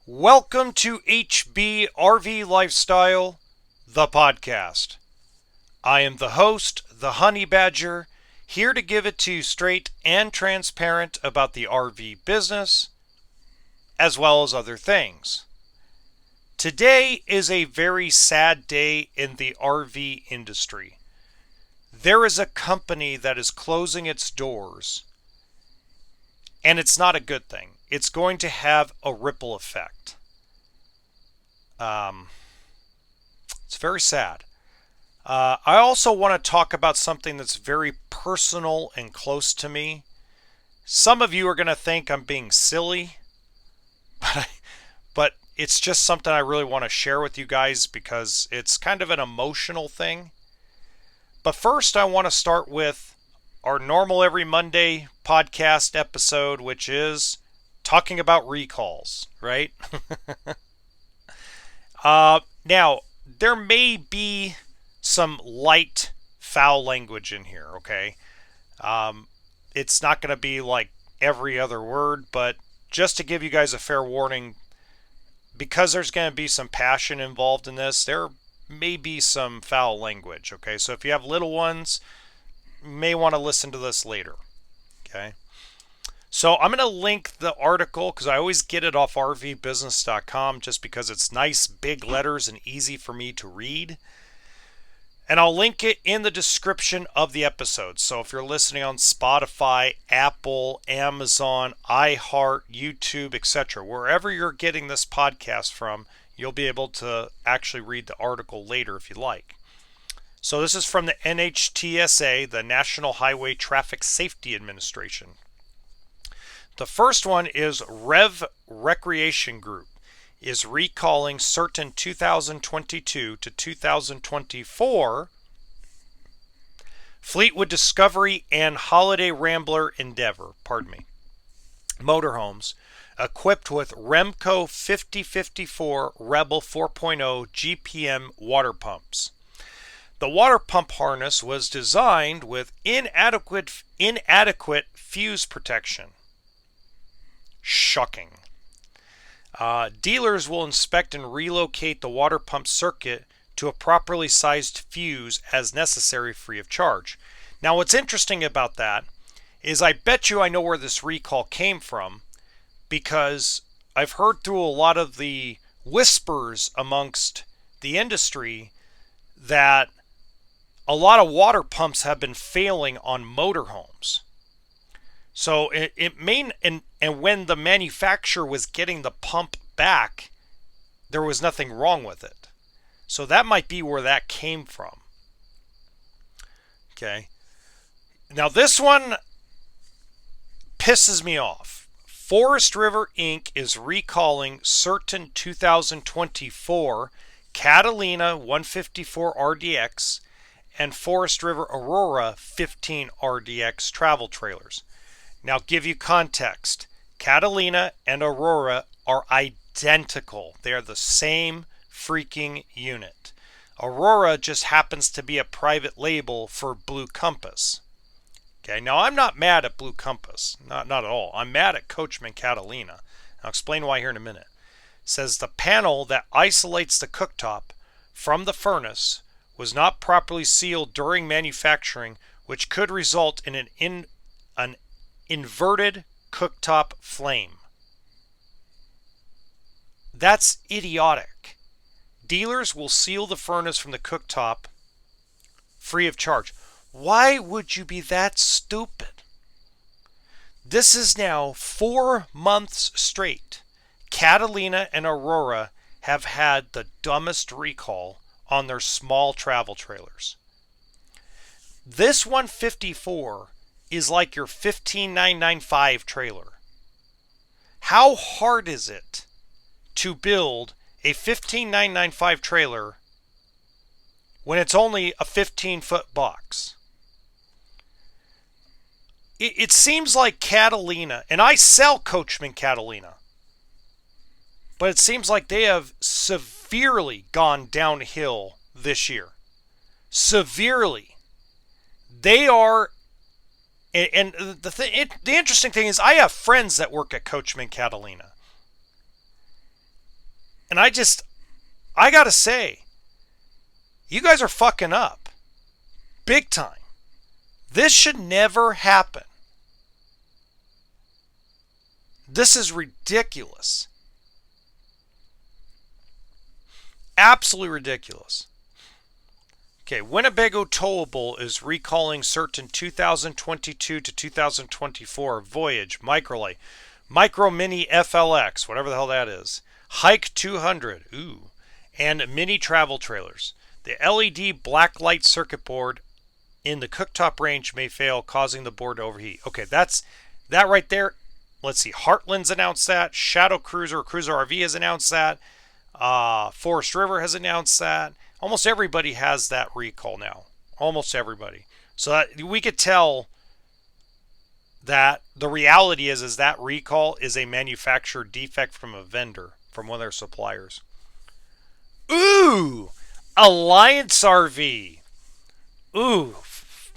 Welcome to HB RV Lifestyle, the podcast. I am the host, the Honey Badger, here to give it to you straight and transparent about the RV business, as well as other things. Today is a very sad day in the RV industry. There is a company that is closing its doors, and it's not a good thing. It's going to have a ripple effect. It's very sad. I also want to talk about something that's very personal and close to me. Some of you are going to think I'm being silly, but it's just something I really want to share with you guys because it's kind of an emotional thing. But first, I want to start with our normal every Monday podcast episode, which is talking about recalls, right? Now, there may be some light foul language in here, okay? It's not going to be like every other word, but just to give you guys a fair warning, because there's going to be some passion involved in this, there may be some foul language, okay? So if you have little ones, you may want to listen to this later, okay? So I'm going to link the article because I always get it off rvbusiness.com just because it's nice big letters and easy for me to read. And I'll link it in the description of the episode. So if you're listening on Spotify, Apple, Amazon, iHeart, YouTube, etc., wherever you're getting this podcast from, you'll be able to actually read the article later if you like. So this is from the NHTSA, the National Highway Traffic Safety Administration. The first one is Rev Recreation Group is recalling certain 2022 to 2024 Fleetwood Discovery and Holiday Rambler Endeavor, motorhomes equipped with Remco 5054 Rebel 4.0 GPM water pumps. The water pump harness was designed with inadequate fuse protection. Shocking. Dealers will inspect and relocate the water pump circuit to a properly sized fuse as necessary free of charge. Now what's interesting about that is I bet you I know where this recall came from because I've heard through a lot of the whispers amongst the industry that a lot of water pumps have been failing on motorhomes. So it may, and when the manufacturer was getting the pump back, there was nothing wrong with it. So that might be where that came from. Okay. Now this one pisses me off. Forest River Inc. is recalling certain 2024 Catalina 154 RDX and Forest River Aurora 15 RDX travel trailers. Now, give you context. Catalina and Aurora are identical. They are the same freaking unit. Aurora just happens to be a private label for Blue Compass. Okay, now I'm not mad at Blue Compass. Not at all. I'm mad at Coachman Catalina. I'll explain why here in a minute. It says the panel that isolates the cooktop from the furnace was not properly sealed during manufacturing, which could result in an inverted cooktop flame. That's idiotic. Dealers will seal the furnace from the cooktop free of charge. Why would you be that stupid? This is now 4 months straight. Catalina and Aurora have had the dumbest recall on their small travel trailers. This 154 is like your 15995 trailer. How hard is it to build a 15995 trailer when it's only a 15-foot box? It seems like Catalina, and I sell Coachman Catalina, but it seems like they have severely gone downhill this year. Severely. They are. And the interesting thing is I have friends that work at Coachman Catalina. And I gotta say, you guys are fucking up. Big time. This should never happen. This is ridiculous. Absolutely ridiculous. Okay, Winnebago Towable is recalling certain 2022 to 2024 Voyage, Microlight, Micro Mini FLX, whatever the hell that is, Hike 200, ooh, and mini travel trailers. The LED black light circuit board in the cooktop range may fail, causing the board to overheat. Okay, that's that right there. Let's see. Heartland's announced that. Shadow Cruiser RV has announced that. Forest River has announced that. Almost everybody has that recall now. Almost everybody. So that we could tell that the reality is that recall is a manufacturer defect from a vendor, from one of their suppliers. Ooh! Alliance RV. Ooh,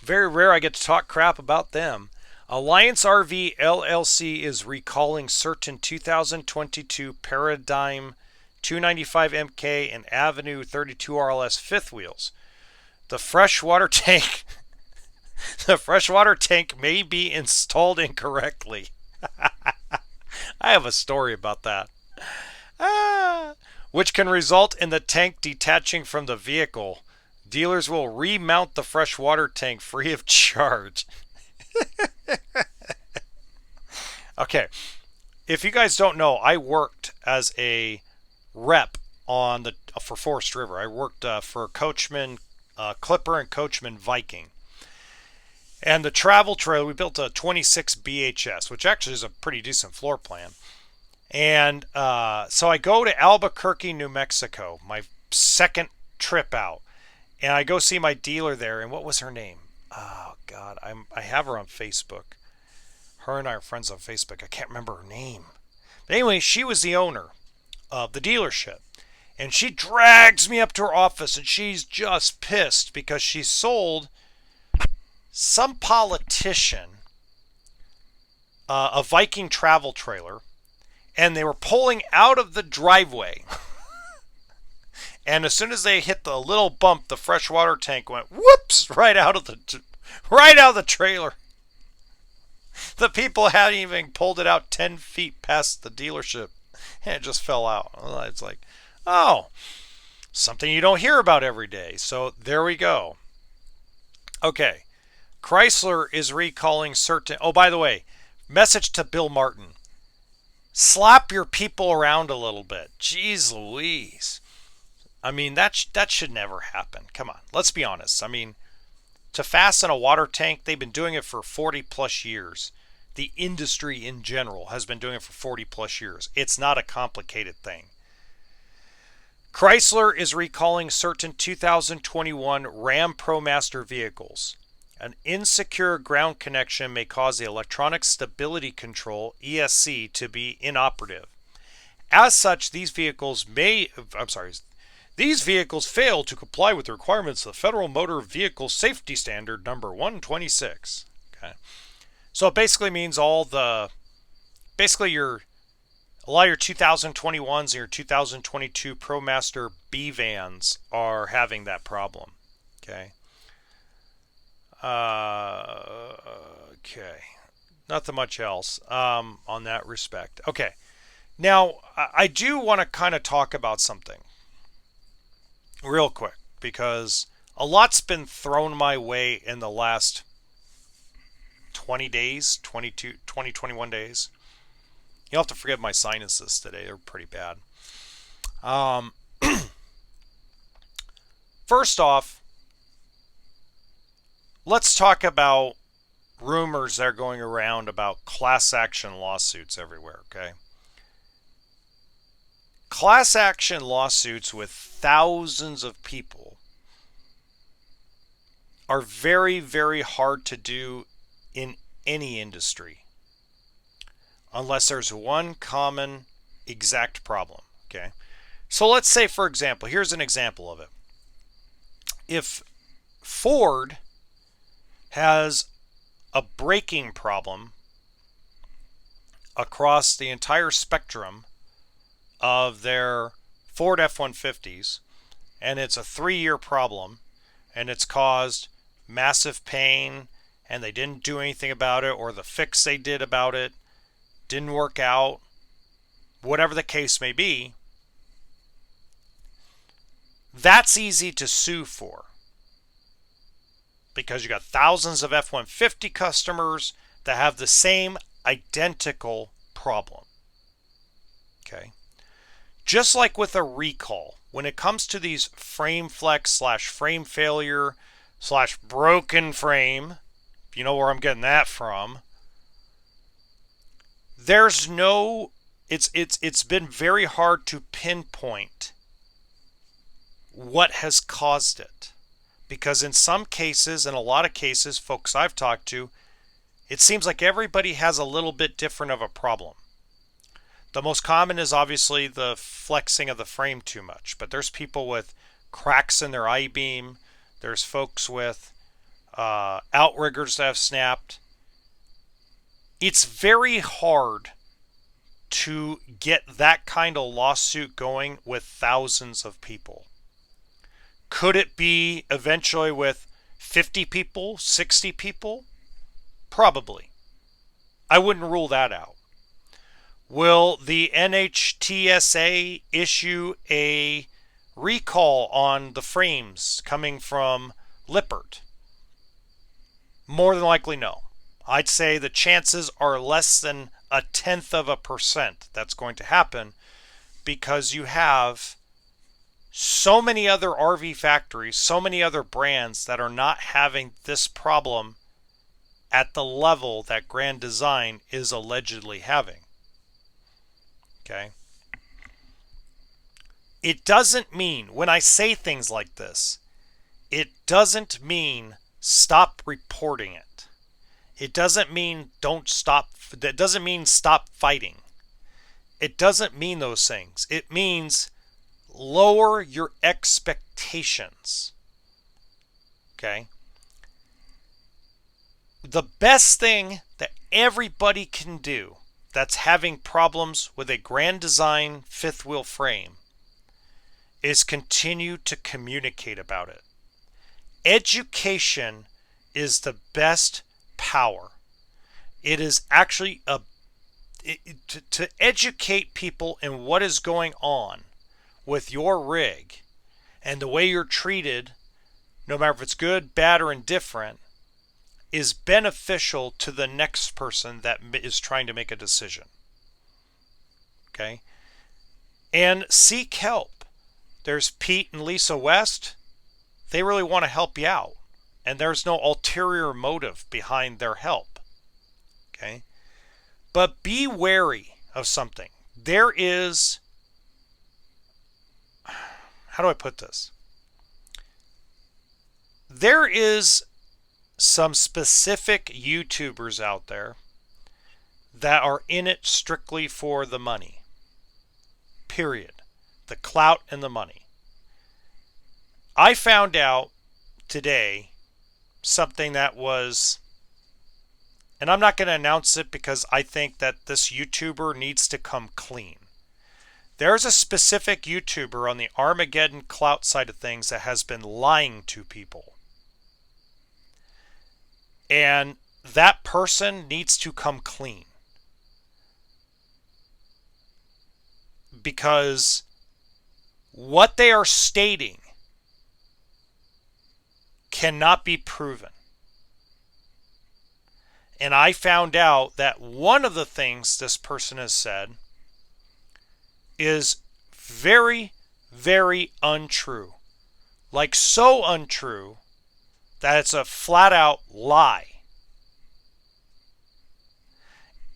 very rare I get to talk crap about them. Alliance RV LLC is recalling certain 2022 Paradigm 295 MK and Avenue 32 RLS fifth wheels. The freshwater tank may be installed incorrectly. I have a story about that. Which can result in the tank detaching from the vehicle. Dealers will remount the freshwater tank free of charge. Okay, if you guys don't know, I worked as a rep for Forest River. I worked for Coachman Clipper and Coachman Viking. And the travel trailer, we built a 26 BHS, which actually is a pretty decent floor plan. And so I go to Albuquerque, New Mexico, my second trip out. And I go see my dealer there. And what was her name? Oh, God. I have her on Facebook. Her and I are friends on Facebook. I can't remember her name. But anyway, she was the owner of the dealership. And she drags me up to her office. And she's just pissed because she sold some politician a Viking travel trailer. And they were pulling out of the driveway. And as soon as they hit the little bump, the freshwater tank went whoops right out of the trailer. The people hadn't even pulled it out 10 feet past the dealership, and it just fell out. It's like, oh, something you don't hear about every day. So there we go. Okay, Chrysler is recalling certain. Oh, by the way, message to Bill Martin: slap your people around a little bit. Jeez Louise. I mean, that should never happen. Come on, let's be honest. I mean, to fasten a water tank, they've been doing it for 40 plus years. The industry in general has been doing it for 40 plus years. It's not a complicated thing. Chrysler is recalling certain 2021 Ram ProMaster vehicles. An insecure ground connection may cause the electronic stability control ESC to be inoperative. As such, these vehicles fail to comply with the requirements of the Federal Motor Vehicle Safety Standard number 126. Okay. So it basically means a lot of your 2021s and your 2022 ProMaster B vans are having that problem. Okay. Okay. Nothing much else on that respect. Okay. Now, I do want to kind of talk about something real quick, because a lot's been thrown my way in the last 20 days, 21 days. You'll have to forgive my sinuses today. They're pretty bad. First off, let's talk about rumors that are going around about class action lawsuits everywhere, okay? Class action lawsuits with thousands of people are very, very hard to do in any industry unless there's one common exact problem, okay? So let's say, for example, here's an example of it. If Ford has a braking problem across the entire spectrum of their Ford F-150s, and it's a 3-year problem, and it's caused massive pain, and they didn't do anything about it, or the fix they did about it didn't work out, whatever the case may be, that's easy to sue for. Because you got thousands of F-150 customers that have the same identical problem. Okay? Just like with a recall, when it comes to these frame flex / frame failure / broken frame, if you know where I'm getting that from, there's no, it's been very hard to pinpoint what has caused it. Because in some cases, in a lot of cases, folks I've talked to, it seems like everybody has a little bit different of a problem. The most common is obviously the flexing of the frame too much, but there's people with cracks in their I-beam. There's folks with outriggers that have snapped. It's very hard to get that kind of lawsuit going with thousands of people. Could it be eventually with 50 people, 60 people? Probably. I wouldn't rule that out. Will the NHTSA issue a recall on the frames coming from Lippert? More than likely, no. I'd say the chances are less than 0.1% that's going to happen, because you have so many other RV factories, so many other brands that are not having this problem at the level that Grand Design is allegedly having. Okay? It doesn't mean, when I say things like this, it doesn't mean stop reporting it. It doesn't mean that doesn't mean stop fighting. It doesn't mean those things. It means lower your expectations. Okay? The best thing that everybody can do that's having problems with a Grand Design fifth wheel frame is continue to communicate about it. Education is the best power. It is actually to educate people in what is going on with your rig and the way you're treated, no matter if it's good, bad, or indifferent, is beneficial to the next person that is trying to make a decision. Okay? And seek help. There's Pete and Lisa West. They really want to help you out. And there's no ulterior motive behind their help. Okay? But be wary of something. There is, how do I put this? There is some specific YouTubers out there that are in it strictly for the money. Period. The clout and the money. I found out today something that was, and I'm not going to announce it because I think that this YouTuber needs to come clean. There's a specific YouTuber on the Armageddon clout side of things that has been lying to people. And that person needs to come clean. Because what they are stating cannot be proven. And I found out that one of the things this person has said is very, very untrue. Like so untrue that it's a flat out lie.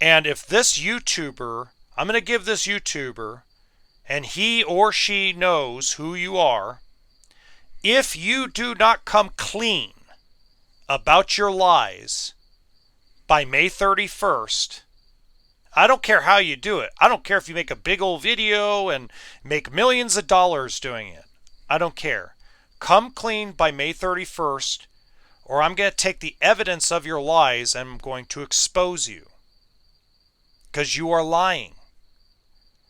And if this YouTuber, I'm going to give this YouTuber, and he or she knows who you are, if you do not come clean about your lies by May 31st, I don't care how you do it. I don't care if you make a big old video and make millions of dollars doing it. I don't care. Come clean by May 31st, or I'm going to take the evidence of your lies and I'm going to expose you. Because you are lying.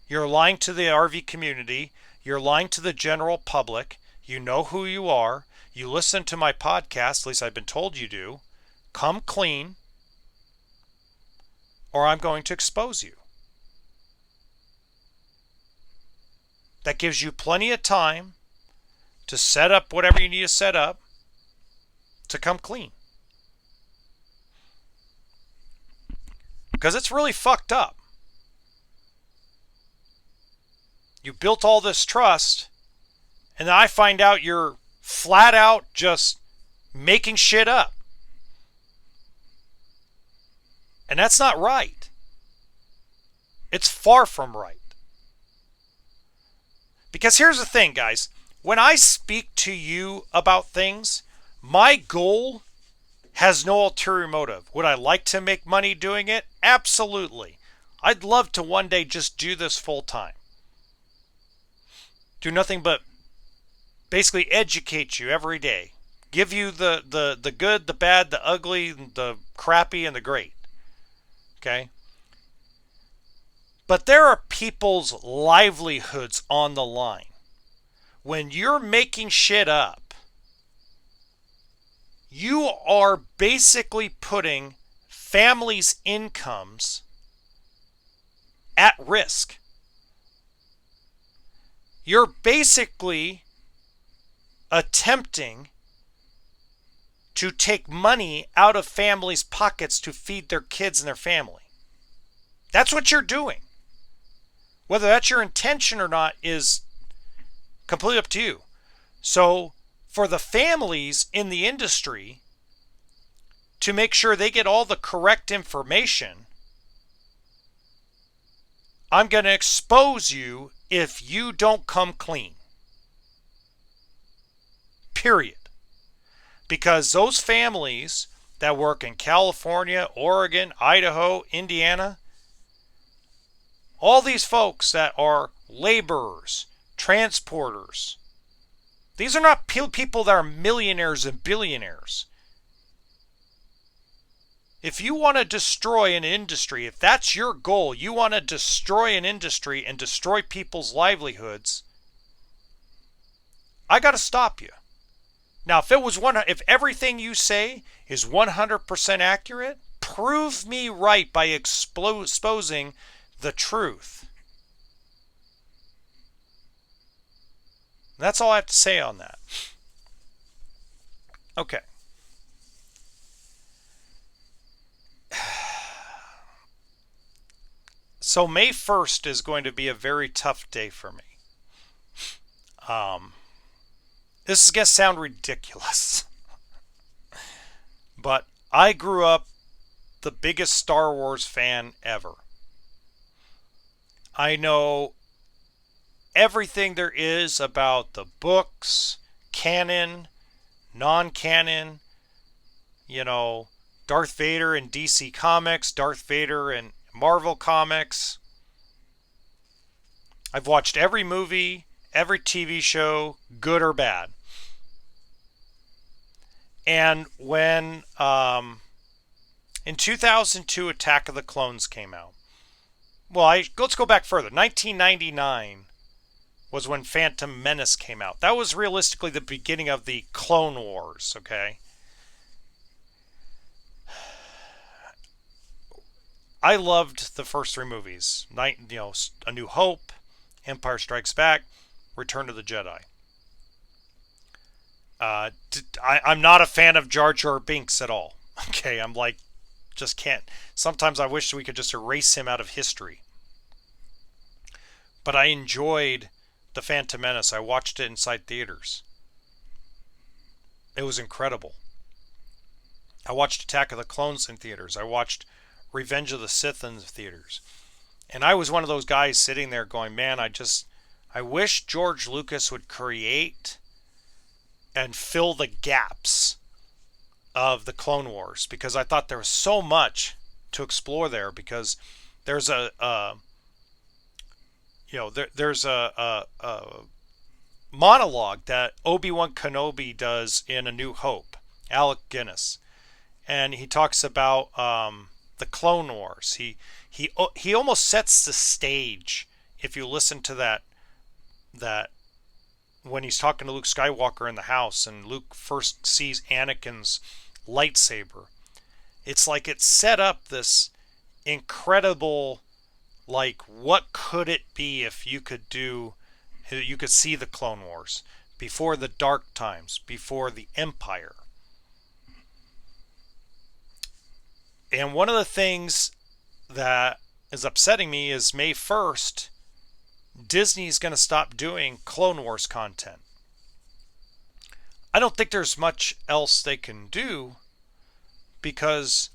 You're lying to the RV community. You're lying to the general public. You know who you are. You listen to my podcast, at least I've been told you do. Come clean, or I'm going to expose you. That gives you plenty of time to set up whatever you need to set up to come clean. Because it's really fucked up. You built all this trust, and then I find out you're flat out just making shit up. And that's not right. It's far from right. Because here's the thing, guys. When I speak to you about things, my goal has no ulterior motive. Would I like to make money doing it? Absolutely. I'd love to one day just do this full time. Do nothing but basically educate you every day. Give you the good, the bad, the ugly, the crappy, and the great. Okay? But there are people's livelihoods on the line. When you're making shit up, you are basically putting families' incomes at risk. You're basically attempting to take money out of families' pockets to feed their kids and their family. That's what you're doing. Whether that's your intention or not is completely up to you. So, for the families in the industry to make sure they get all the correct information, I'm going to expose you if you don't come clean. Period. Because those families that work in California, Oregon, Idaho, Indiana, all these folks that are laborers, transporters, these are not people that are millionaires and billionaires. If you want to destroy an industry, if that's your goal, you want to destroy an industry and destroy people's livelihoods, I got to stop you. Now, if everything you say is 100% accurate, prove me right by exposing the truth. That's all I have to say on that. Okay. So May 1st is going to be a very tough day for me. This is going to sound ridiculous. But I grew up the biggest Star Wars fan ever. I know everything there is about the books, canon, non-canon, Darth Vader in DC Comics, Darth Vader in Marvel Comics. I've watched every movie, every TV show, good or bad. And when in 2002 Attack of the Clones came out. Well, let's go back further. 1999 was when Phantom Menace came out. That was realistically the beginning of the Clone Wars, okay? I loved the first three movies. A New Hope, Empire Strikes Back, Return of the Jedi. I'm not a fan of Jar Jar Binks at all. Okay, I'm like, just can't. Sometimes I wish we could just erase him out of history. But I enjoyed The Phantom Menace. I watched it inside theaters. It was incredible. I watched Attack of the Clones in theaters. I watched Revenge of the Sith in the theaters. And I was one of those guys sitting there going, man, I wish George Lucas would create and fill the gaps of the Clone Wars, because I thought there was so much to explore there, because there's there's a monologue that Obi-Wan Kenobi does in A New Hope, Alec Guinness, and he talks about the Clone Wars. He almost sets the stage. If you listen to that when he's talking to Luke Skywalker in the house and Luke first sees Anakin's lightsaber. It's like it set up this incredible, like, what could it be if you could see the Clone Wars before the dark times, before the Empire. And one of the things that is upsetting me is May 1st, Disney's going to stop doing Clone Wars content. I don't think there's much else they can do, because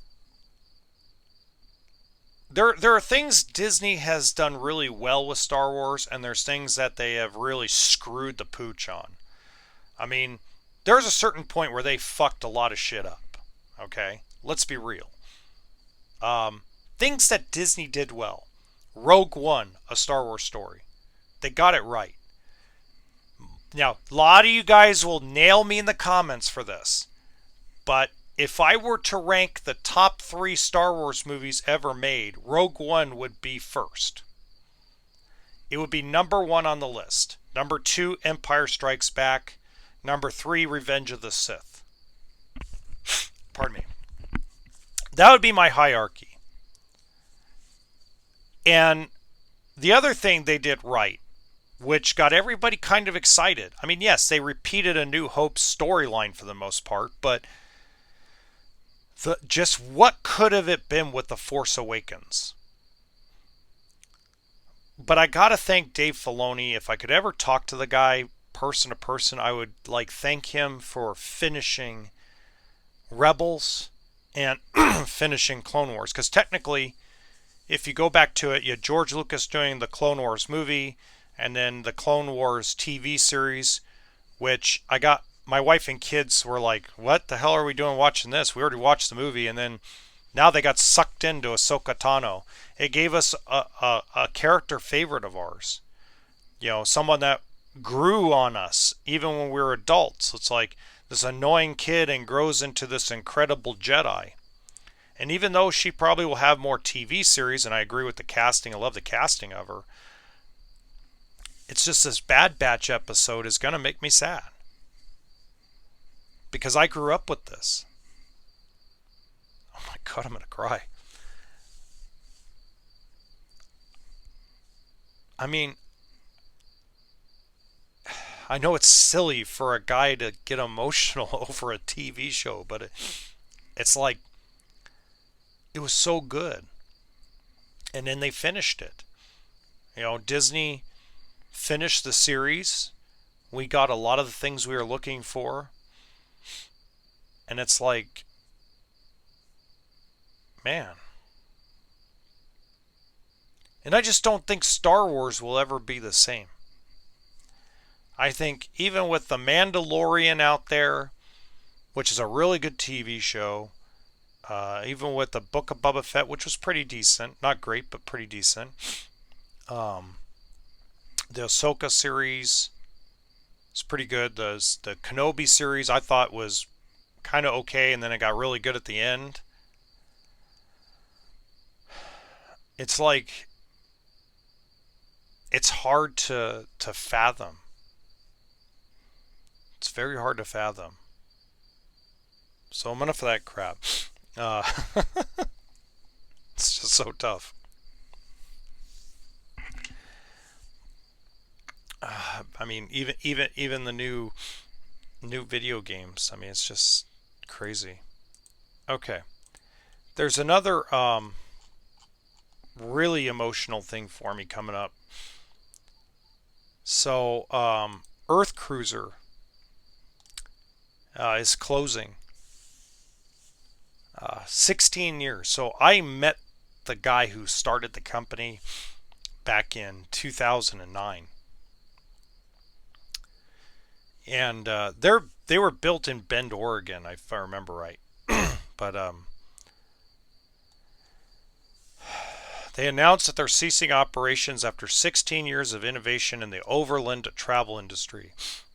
there are things Disney has done really well with Star Wars, and there's things that they have really screwed the pooch on. I mean, there's a certain point where they fucked a lot of shit up. Okay? Let's be real. Things that Disney did well. Rogue One, a Star Wars story. They got it right. Now, a lot of you guys will nail me in the comments for this, but if I were to rank the top 3 Star Wars movies ever made, Rogue One would be first. It would be number 1 on the list. Number 2, Empire Strikes Back. Number 3, Revenge of the Sith. Pardon me. That would be my hierarchy. And the other thing they did right, which got everybody kind of excited. I mean, yes, they repeated A New Hope's storyline for the most part, but just what could have it been with The Force Awakens? But I gotta thank Dave Filoni. If I could ever talk to the guy person to person, I would thank him for finishing Rebels and finishing Clone Wars. Because technically, if you go back to it, you had George Lucas doing the Clone Wars movie, and then the Clone Wars TV series, which my wife and kids were like, what the hell are we doing watching this? We already watched the movie. And then now they got sucked into Ahsoka Tano. It gave us a character favorite of ours. You know, someone that grew on us even when we were adults. It's like this annoying kid and grows into this incredible Jedi. And even though she probably will have more TV series, and I agree with the casting, I love the casting of her, it's just this Bad Batch episode is going to make me sad. Because I grew up with this. Oh my God, I'm going to cry. I mean, I know it's silly for a guy to get emotional over a TV show, but it's like, it was so good. And then they finished it. You know, Disney finished the series. We got a lot of the things we were looking for. And it's like, man. And I just don't think Star Wars will ever be the same. I think even with The Mandalorian out there, which is a really good TV show, even with the Book of Boba Fett, which was pretty decent, not great, but pretty decent. The Ahsoka series is pretty good. The Kenobi series I thought was kind of okay, and then it got really good at the end. It's like, it's hard to fathom. It's very hard to fathom. So I'm enough of that crap. It's just so tough. I mean, even the new video games. I mean, it's just crazy. Okay, there's another really emotional thing for me coming up. So, Earth Cruiser is closing. 16 years. So I met the guy who started the company back in 2009. And they were built in Bend, Oregon, if I remember right. But they announced that they're ceasing operations after 16 years of innovation in the overland travel industry.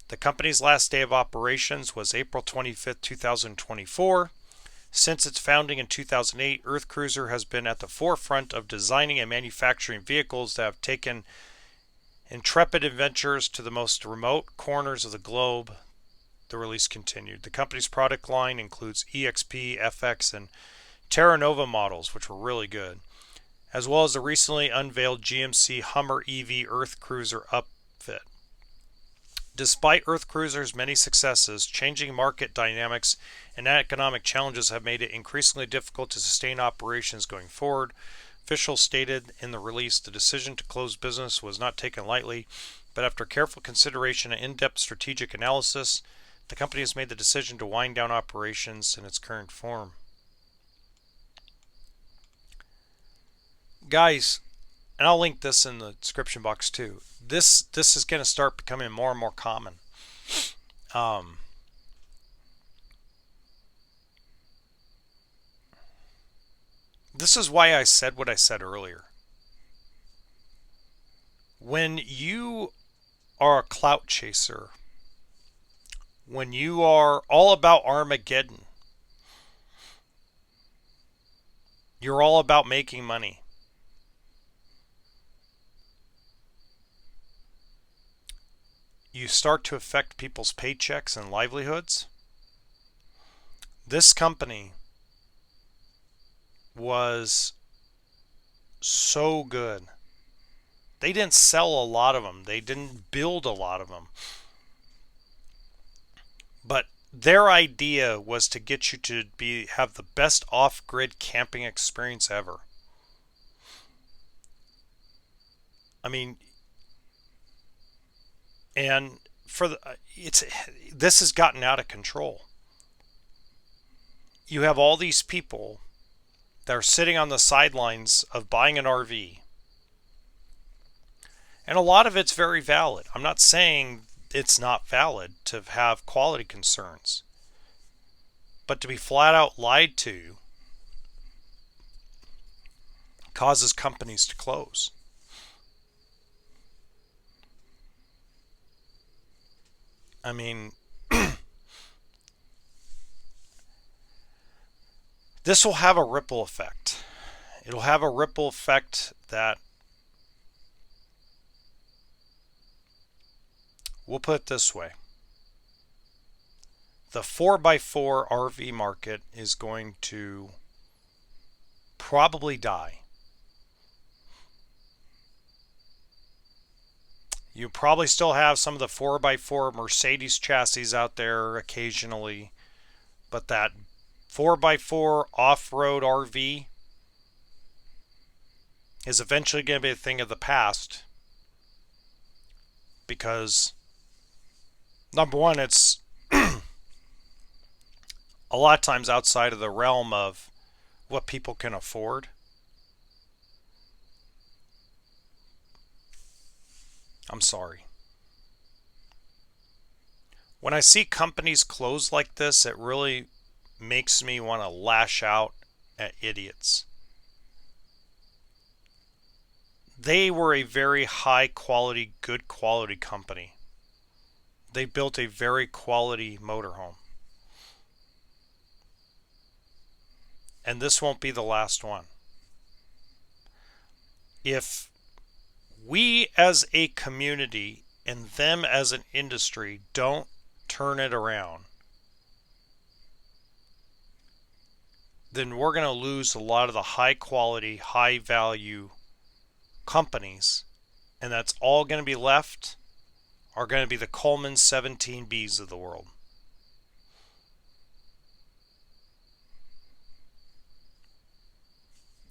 The company's last day of operations was April 25th, 2024. Since its founding in 2008, Earth Cruiser has been at the forefront of designing and manufacturing vehicles that have taken Intrepid adventures to the most remote corners of the globe, the release continued. The company's product line includes EXP, FX, and Terra Nova models, which were really good, as well as the recently unveiled GMC Hummer EV Earth Cruiser upfit. Despite Earth Cruiser's many successes, changing market dynamics and economic challenges have made it increasingly difficult to sustain operations going forward. Officials stated in the release the decision to close business was not taken lightly, but after careful consideration and in-depth strategic analysis, the company has made the decision to wind down operations in its current form. Guys, and I'll link this in the description box too. This is going to start becoming more and more common. This is why I said what I said earlier. When you are a clout chaser, when you are all about Armageddon, you're all about making money. You start to affect people's paychecks and livelihoods. This company was so good. They didn't sell a lot of them. They didn't build a lot of them. But their idea was to get you to have the best off-grid camping experience ever. I mean, and this has gotten out of control. You have all these people that are sitting on the sidelines of buying an RV. And a lot of it's very valid. I'm not saying it's not valid to have quality concerns. But to be flat out lied to causes companies to close. I mean, this will have a ripple effect. It'll have a ripple effect that, we'll put it this way. The 4x4 RV market is going to probably die. You probably still have some of the 4x4 Mercedes chassis out there occasionally, but that 4x4 off-road RV is eventually going to be a thing of the past, because number one, it's a lot of times outside of the realm of what people can afford. I'm sorry. When I see companies close like this, it really makes me want to lash out at idiots. They were a very high quality, good quality company. They built a very quality motorhome. And this won't be the last one. If we as a community and them as an industry don't turn it around, then we're going to lose a lot of the high quality, high value companies, and that's all going to be left are going to be the Coleman 17Bs of the world.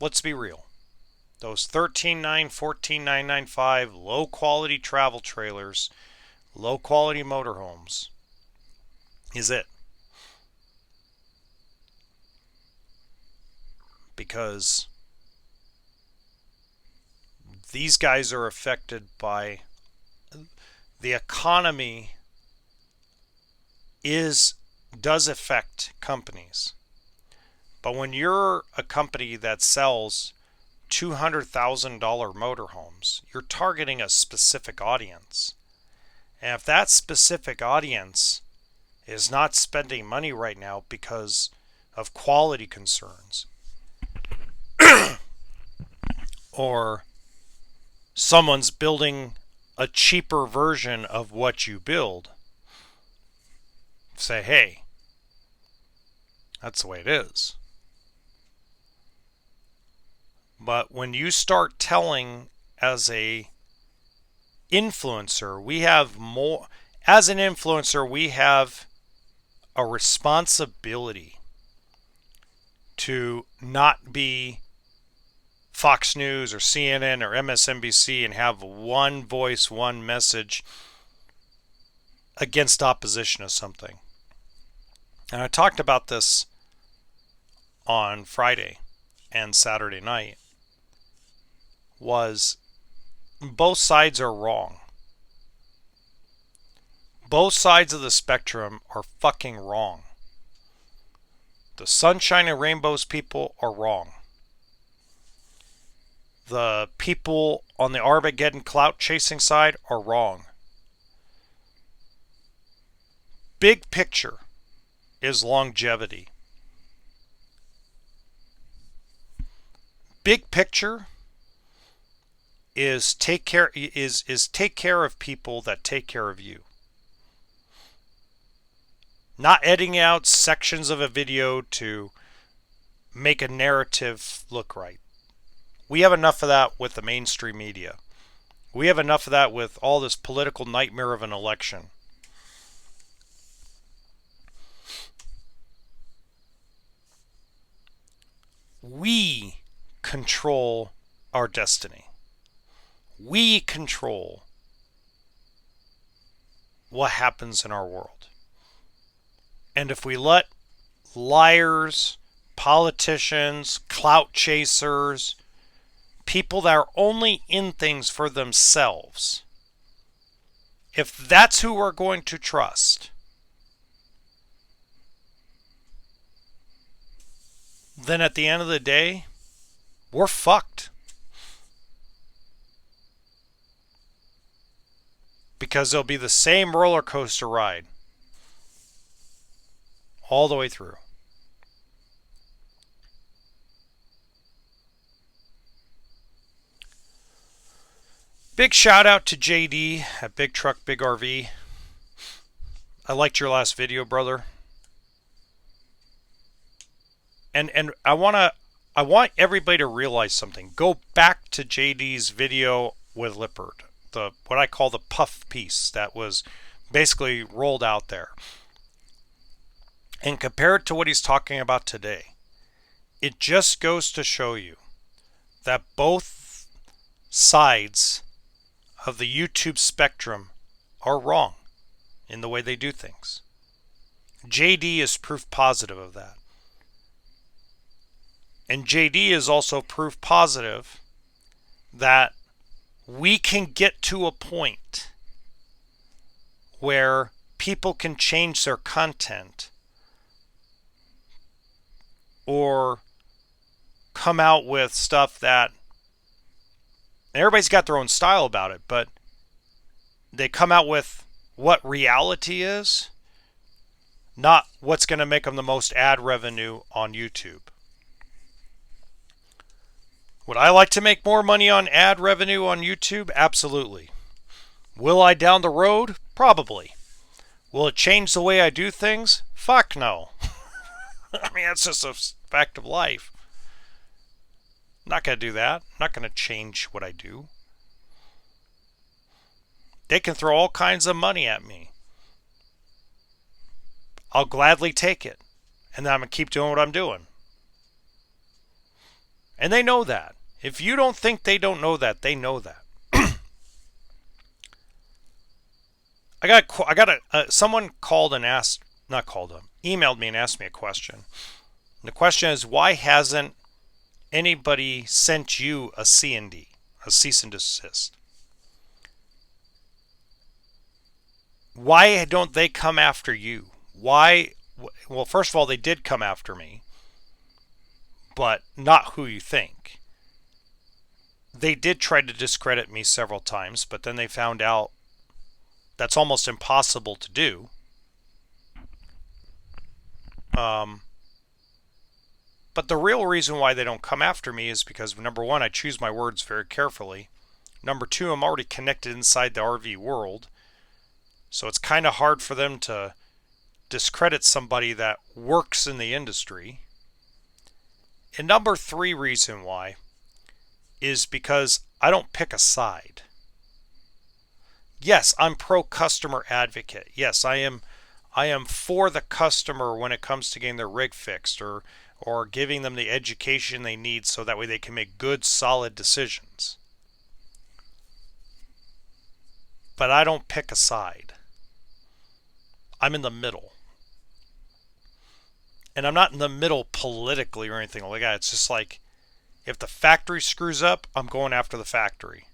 Let's be real. Those 13.9, 14.995 low quality travel trailers, low quality motorhomes is it. Because these guys are affected by the economy does affect companies. But when you're a company that sells $200,000 motorhomes, you're targeting a specific audience. And if that specific audience is not spending money right now because of quality concerns, or someone's building a cheaper version of what you build. Say, hey, that's the way it is. But when you start telling as a influencer, we have more, as an influencer, we have a responsibility to not be Fox News or CNN or MSNBC and have one voice, one message against opposition of something. And I talked about this on Friday and Saturday night, was both sides are wrong. Both sides of the spectrum are fucking wrong. The sunshine and rainbows people are wrong. The people on the Armageddon clout chasing side are wrong. Big picture is longevity. Big picture is take care of people that take care of you. Not editing out sections of a video to make a narrative look right. We have enough of that with the mainstream media. We have enough of that with all this political nightmare of an election. We control our destiny. We control what happens in our world. And if we let liars, politicians, clout chasers, people that are only in things for themselves, if that's who we're going to trust, then at the end of the day, we're fucked. Because it'll be the same roller coaster ride all the way through. Big shout out to JD at Big Truck Big RV. I liked your last video, brother. And I want everybody to realize something. Go back to JD's video with Lippert, what I call the puff piece that was basically rolled out there. And compare it to what he's talking about today. It just goes to show you that both sides of the YouTube spectrum are wrong in the way they do things. JD is proof positive of that. And JD is also proof positive that we can get to a point where people can change their content or come out with stuff that everybody's got their own style about it, but they come out with what reality is, not what's going to make them the most ad revenue on YouTube. Would I like to make more money on ad revenue on YouTube? Absolutely. Will I down the road? Probably. Will it change the way I do things? Fuck no. I mean, that's just a fact of life. I'm not going to do that. I'm not going to change what I do. They can throw all kinds of money at me. I'll gladly take it. And then I'm going to keep doing what I'm doing. And they know that. If you don't think they don't know that, they know that. Someone called and asked, not called them, emailed me and asked me a question. And the question is, why hasn't anybody sent you a C&D, a cease and desist? Why don't they come after you? Why? Well, first of all, they did come after me, but not who you think. They did try to discredit me several times, but then they found out that's almost impossible to do. But the real reason why they don't come after me is because, number one, I choose my words very carefully. Number two, I'm already connected inside the RV world. So it's kind of hard for them to discredit somebody that works in the industry. And number three reason why is because I don't pick a side. Yes, I'm pro customer advocate. Yes, I am for the customer when it comes to getting their rig fixed or giving them the education they need so that way they can make good solid decisions. But I don't pick a side. I'm in the middle. And I'm not in the middle politically or anything like that. It's just like if the factory screws up, I'm going after the factory.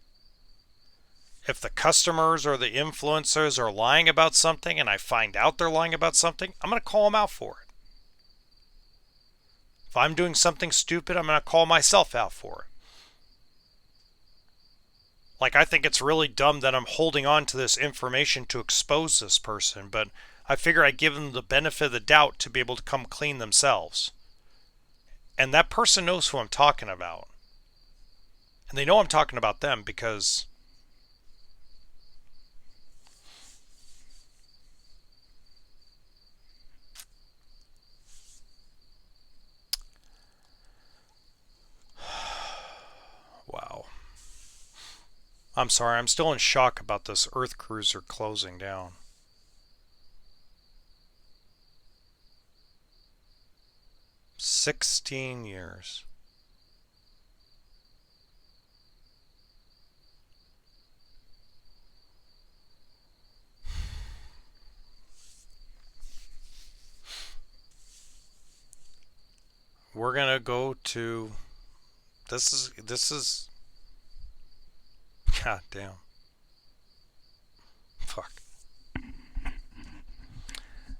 If the customers or the influencers are lying about something and I find out they're lying about something, I'm going to call them out for it. If I'm doing something stupid, I'm going to call myself out for it. Like, I think it's really dumb that I'm holding on to this information to expose this person, but I figure I give them the benefit of the doubt to be able to come clean themselves. And that person knows who I'm talking about. And they know I'm talking about them because wow. I'm sorry, I'm still in shock about this Earth cruiser closing down. 16 years. We're gonna go to this is god damn. Fuck.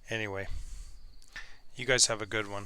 Anyway, you guys have a good one.